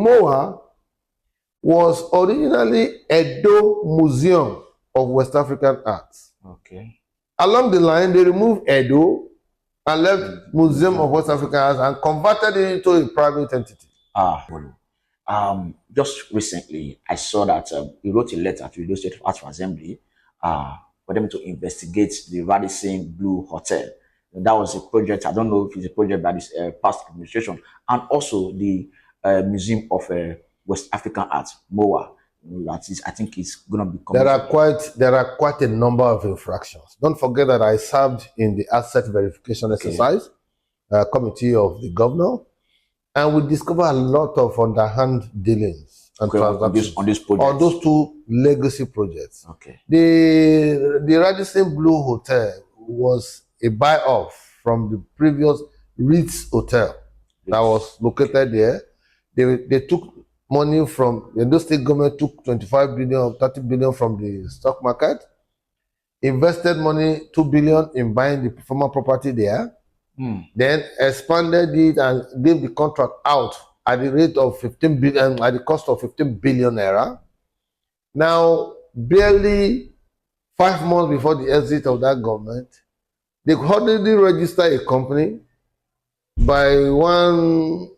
Mowaa was originally Edo Museum of West African Arts. Okay. Along the line, they removed Edo and left Museum of West African Arts and converted it into a private entity. Just recently, I saw that he wrote a letter to the Edo State Arts Assembly for them to investigate the Radisson Blu Hotel. And that was a project, I don't know if it's a project by this past administration, and also the Museum of West African Arts, MOWAA. That is, I think it's going to be. There are quite a number of infractions. Don't forget that I served in the asset verification exercise committee of the governor, and we discovered a lot of underhand dealings and transactions on this project, on those two legacy projects. Okay. The Radisson Blu Hotel was a buy-off from the previous Ritz Hotel that was located there. They took money from the Edo State Government, took 25 billion or 30 billion from the stock market, invested money 2 billion in buying the former property there, then expanded it and gave the contract out at the rate of 15 billion, at the cost of 15 billion naira. Now, barely 5 months before the exit of that government, they already registered a company by one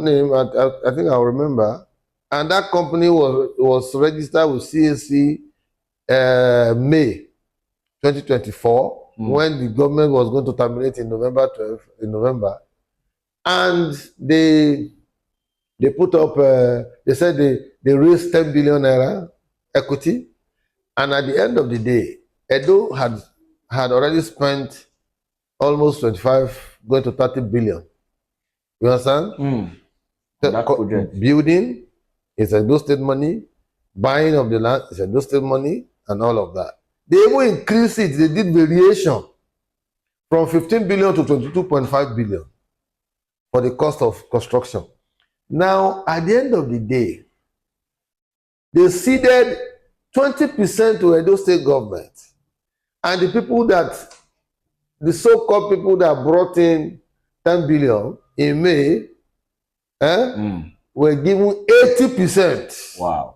name, I think I'll remember, and that company was registered with CAC May 2024 when the government was going to terminate in November 12, and they put up, they said they raised 10 billion naira equity, and at the end of the day, Edo had already spent almost 25, going to 30 billion. You understand? Building is Edo State money, buying of the land is Edo State money, and all of that. They even increased it, they did variation from 15 billion to 22.5 billion for the cost of construction. Now, at the end of the day, they ceded 20% to Edo State Government, and the people that, the so-called people that brought in 10 billion in May, were given 80%. Wow.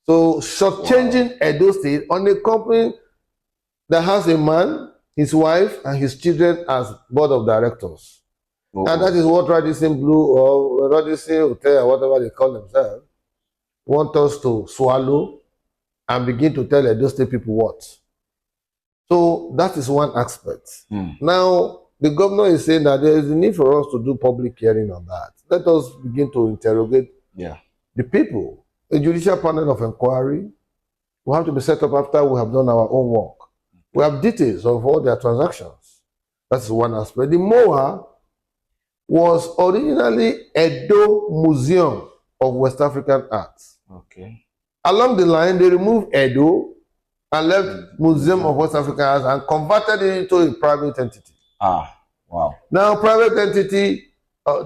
So shortchanging Edo State on a company that has a man, his wife, and his children as board of directors. And that is what Radisson Blu or Radisson Hotel, or whatever they call themselves, want us to swallow and begin to tell Edo State people what. So that is one aspect. Now, the governor is saying that there is a need for us to do public hearing on that. Let us begin to interrogate the people. A judicial panel of inquiry will have to be set up after we have done our own work. We have details of all their transactions. That's one aspect. The Mowaa was originally Edo Museum of West African Arts. Okay. Along the line, they removed Edo and left Museum of West African Arts and converted it into a private entity. Wow. Now, private entity,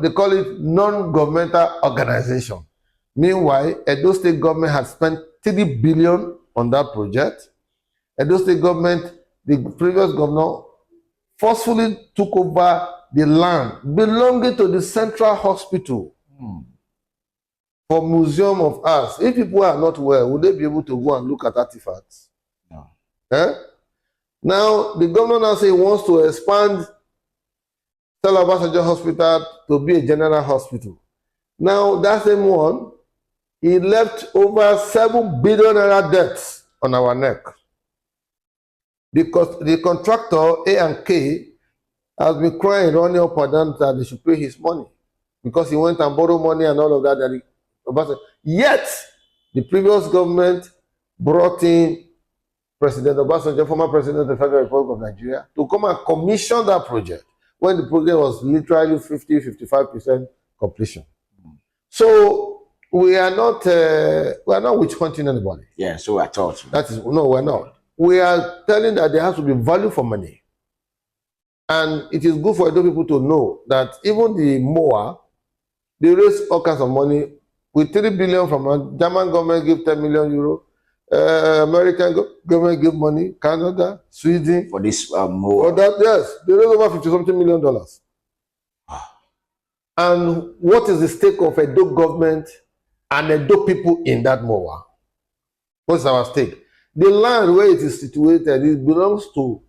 they call it non-governmental organization. Meanwhile, Edo State Government had spent 3 billion on that project. Edo State Government, the previous governor, forcefully took over the land belonging to the Central Hospital for Museum of Arts. If people are not well, would they be able to go and look at artifacts? No. Now, the governor now says he wants to expand Stella Obasanjo Hospital to be a general hospital. Now, that same one, he left over 7 billion naira debts on our neck. Because the contractor, A&K, has been crying, running up and down that they should pay his money. Because he went and borrowed money and all of that. Yet, the previous government brought in President Obasanjo, former president of the Federal Republic of Nigeria, to come and commission that project when the project was literally 50–55% completion. So we are not witch hunting anybody. Yeah, so I thought. That is, no, we're not. We are telling that there has to be value for money. And it is good for Edo people to know that even the Mowaa, they raise all kinds of money. With 3 billion from the German government give 10 million euro, American government give money, Canada, Sweden. For this Mowaa. For that, yes, they raise over $50-something million. And what is the stake of Edo government and Edo people in that Mowaa? What's our stake? The land where it is situated, it belongs to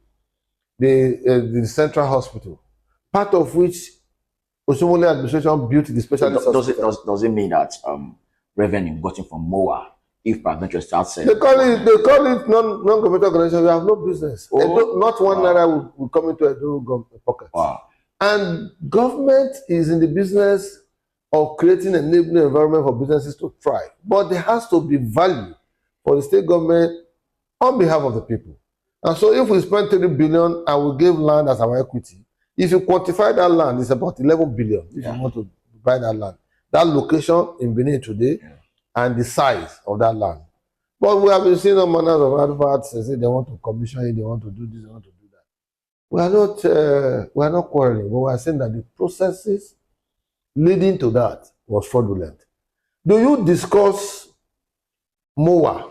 the central hospital, part of which Oshiomhole administration built the specialist hospital. Does it mean that revenue gotten from Mowaa, if peradventure starts they call it non-governmental organization, we have no business. Edo, not one naira will come into Edo government pockets. Wow. And government is in the business of creating an enabling environment for businesses to thrive. But there has to be value for the state government on behalf of the people. And so if we spend 30 billion and we give land as our equity, if you quantify that land, it's about 11 billion if you want to buy that land. That location in Benin today and the size of that land. But we have been seeing all manners of adverts. They say they want to commission it, they want to do this, they want to do that. We are not quarreling, but we are saying that the processes leading to that was fraudulent. Do you discuss Mowaa,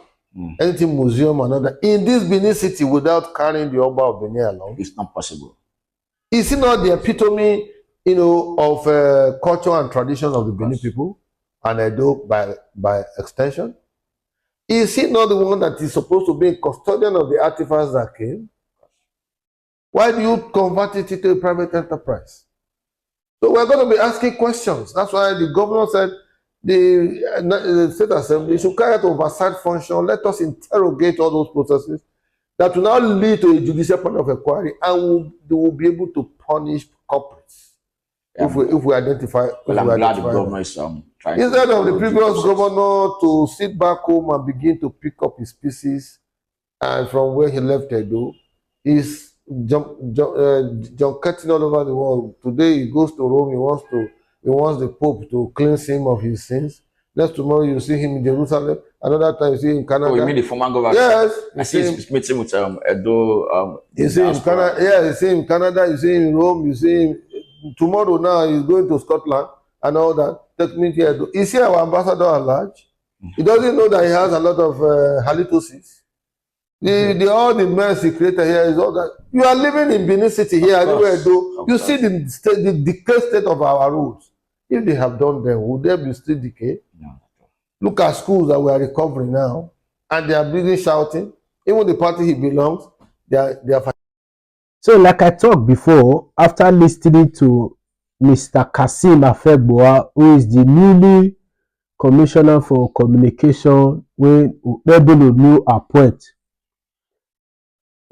anything museum and other in this BENIN city without carrying the Oba of Benin along? It's not possible. Is it not the epitome, of culture and tradition of the Benin people and Edo by extension? Is he not the one that is supposed to be a custodian of the artifacts that came? Why do you convert it into a private enterprise? So we're going to be asking questions. That's why the governor said the state assembly should carry out oversight function. Let us interrogate all those processes that will now lead to a judicial point of inquiry, and they will be able to punish culprits if we identify. Well, I'm glad the governor is trying. Instead of the previous governor to sit back home and begin to pick up his pieces, and from where he left Edo, he's junketing all over the world. Today he goes to Rome. He wants the Pope to cleanse him of his sins. Next tomorrow you see him in Jerusalem. Another time you see him in Canada. Oh, you mean the former governor? Yes. I see he's meeting with Edo. You see him in Canada. Yeah, you see him in Canada. You see him in Rome. You see him tomorrow. Now he's going to Scotland and all that. Take me to Edo. Is he our ambassador at large? He doesn't know that he has a lot of halitosis. All the mess he created here is all that. You are living in BENIN city here, anywhere Edo. You see the decay state of our roads. If they have done them, would there be still decay? No. Look at schools that we are recovering now, and they are busy shouting. Even the party he belongs, they are. So, like I talked before, after listening to Mr. Kasim Okpebholo, who is the newly commissioner for communication when Okpebholo new appoint,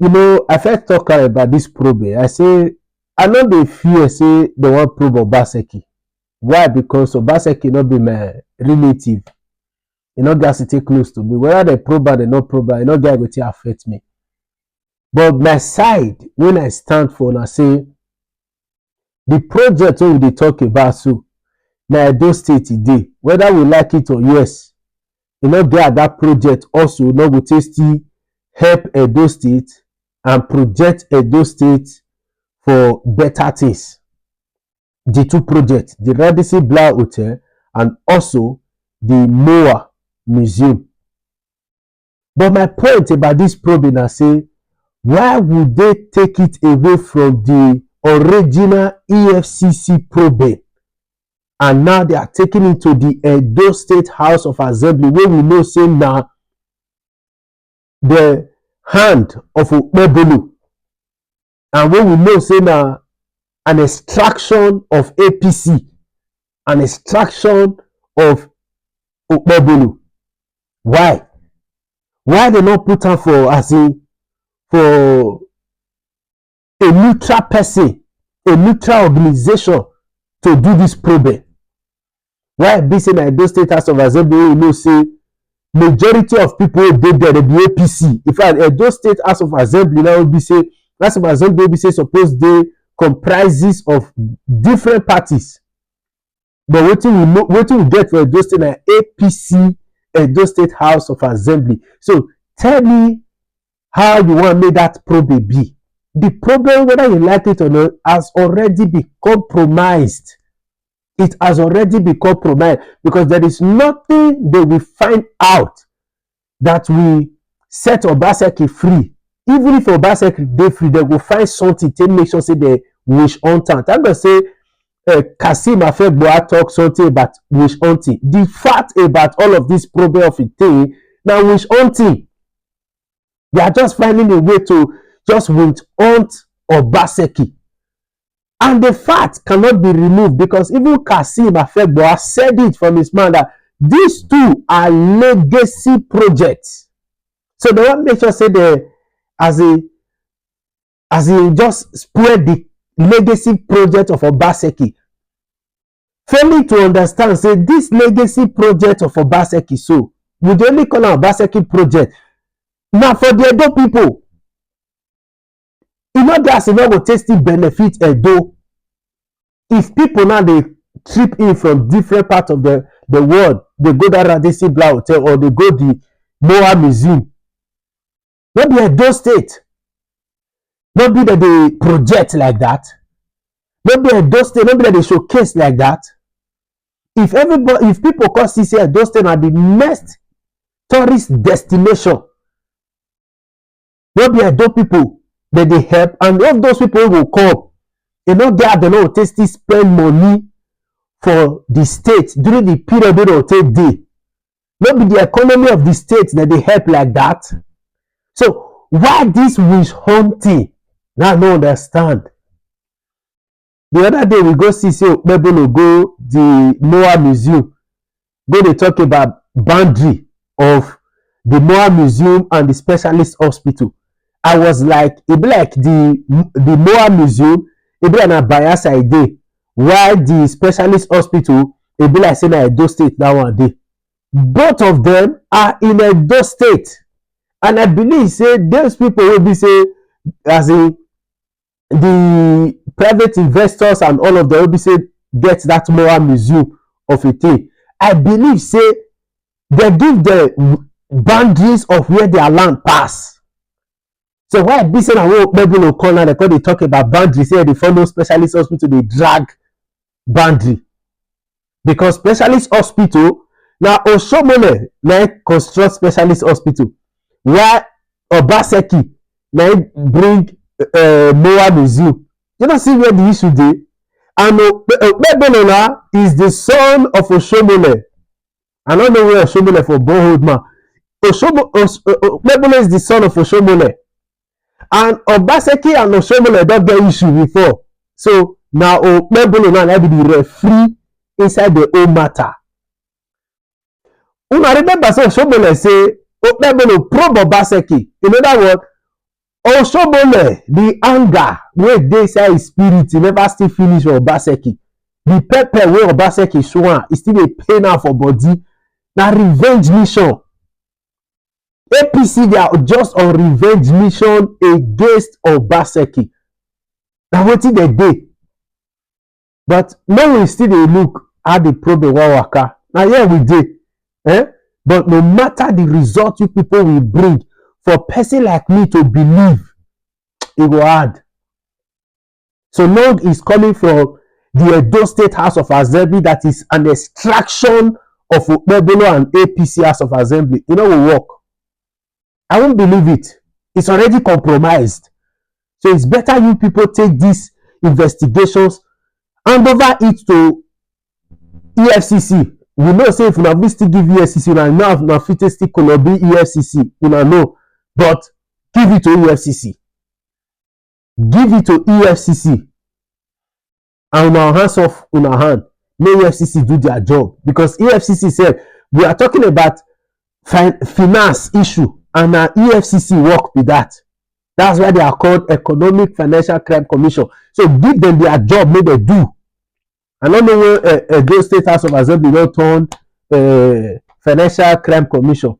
I first talk about this probe. I say, I know they fear say they want probe Obaseki. Why? Because Obaseki not be my relative. You know, guys, take close to me. Whether they probe or they not probe, you know, guys go to affect me. But my side, when I stand for, and I say, the project we they talk about, so now Edo State today, whether we like it or yes, you know, get that project also, you know, we still help Edo State and project Edo State for better things. The two projects, the Radisson Blu Hotel and also the Mowaa Museum. But my point about this problem, I say, why would they take it away from the original EFCC probe? And now they are taking it to the Edo State House of Assembly, where we know say now the hand of Okpebholo, and where we know say now an extraction of APC, an extraction of Okpebholo. Why? Why they not put on for for a neutral person, a neutral organization to do this probe? Why be saying that those state house of assembly, you know, say majority of people who did there, they be APC. In fact, those state house of assembly now will be say house of assembly will be say suppose they comprises of different parties. But what we get for Edo State and APC Edo State House of Assembly. So tell me how you want to make that probe be. The problem, whether you like it or not, has already been compromised. It has already been compromised because there is nothing they will find out that will set Obaseki free. Even if Obaseki they free, they will find something to make sure say they wish on time. I'm gonna say Kasim Afegboa talk something about witch hunting. The fact about all of this problem of a thing, now witch hunting. They are just finding a way to just witch hunt Obaseki. And the fact cannot be removed because even Kasim Afegboa said it from his mouth that these two are legacy projects. So they want to make sure say they as he just spread the legacy project of Obaseki, failing to understand say this legacy project of Obaseki, so we only call am Obaseki project. Now for the Edo people, you know that you no go take still benefit Edo if people now they trip in from different parts of the world, they go that Radisson Blu Hotel or they go the Mowaa museum. Not be Edo State. Not be that they project like that. Not be Edo State. Not be that they showcase like that. If people come see say Edo State are the next tourist destination, not be Edo people that they help, and if those people will come, you know they don't tasty spend money for the state during the period they will take day. Not be the economy of the state that they help like that. So why this witch hunting? Now I don't understand. The other day we go see Okpebholo go the Mowaa museum. Go they talk about boundary of the Mowaa museum and the specialist hospital. I was like, it be like the Mowaa museum, it be an bias idea. While the specialist hospital, it be like saying Edo State that one day. Both of them are in Edo State. And I believe say those people will be say as in the private investors and all of them will be say get that Mowaa museum of a thing. I believe say they give the boundaries of where their land pass. So why be saying I will maybe no corner because they talk about boundaries here, they follow specialist hospital, they drag boundary. Because specialist hospital, now Oshiomhole now construct specialist hospital. While Obaseki now bring Mowaa museum. You don't see where the issue dey. And Okpebholo is the son of Oshiomhole. I don't know where Oshiomhole for borehole man. Okpebholo is the son of Oshiomhole. And Obaseki and Oshiomhole don't get issue before. So now Okpebholo now be the referee inside the whole matter. Una remember say Oshiomhole say Okpebholo probe Obaseki. In other words, Oshiomhole, the anger wey dey inside his spirit, he never still finish for Obaseki. The pepper wey Obaseki show am, e still dey pain am for body. Na revenge mission. APC they are just on revenge mission against Obaseki. Na wetin dey dey. But no we still dey look how the problem wan waka. Na here we dey. But no matter the result you people will bring, for person like me to believe, it will hard. So long is coming from the Edo State House of Assembly that is an extraction of Okpebholo and APC House of Assembly. It will work. I won't believe it. It's already compromised. So it's better you people take these investigations, hand over it to EFCC. We know say if una still give EFCC, una know if una fit still be EFCC, una know. But give it to EFCC. Give it to EFCC. And una hands off una hand. May EFCC do their job. Because EFCC said, we are talking about finance issue. And EFCC work with that. That's why they are called Economic Financial Crime Commission. So give them their job, may they do. I don't know where Edo State House of Assembly don't turn Financial Crime Commission.